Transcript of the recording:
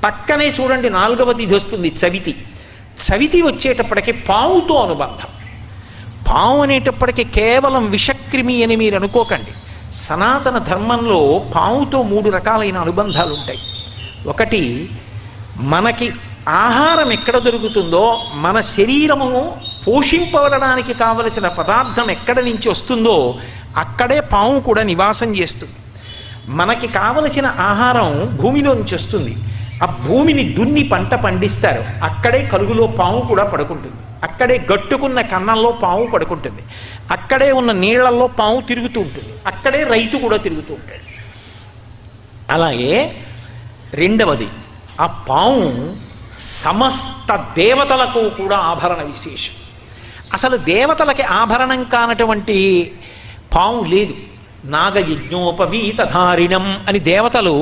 పక్కనే చూడండి 4వ తిథి వస్తుంది చవితి. చవితి వచ్చేటప్పటికి పావుతో అనుబంధం. పావు అనేటప్పటికీ కేవలం విషక్రిమి అని మీరు అనుకోకండి. సనాతన ధర్మంలో పావుతో 3 రకాలైన అనుబంధాలు ఉంటాయి. ఒకటి, మనకి ఆహారం ఎక్కడ దొరుకుతుందో, మన శరీరము పోషింపబడడానికి కావలసిన పదార్థం ఎక్కడ నుంచి వస్తుందో అక్కడే పాము కూడా నివాసం చేస్తుంది. మనకి కావలసిన ఆహారం భూమిలో నుంచి వస్తుంది. ఆ భూమిని దున్ని పంట పండిస్తారు. అక్కడే కలుగులో పాము కూడా పడుకుంటుంది. అక్కడే గట్టుకున్న కన్నంలో పాము పడుకుంటుంది. అక్కడే ఉన్న నీళ్లలో పాము తిరుగుతూ ఉంటుంది. అక్కడే రైతు కూడా తిరుగుతూ ఉంటాడు. అలాగే రెండవది, ఆ పాము సమస్త దేవతలకు కూడా ఆభరణ విశేషం. అసలు దేవతలకి ఆభరణం కానటువంటి పాము లేదు. నాగయజ్ఞోపవీతధారిణం అని దేవతలు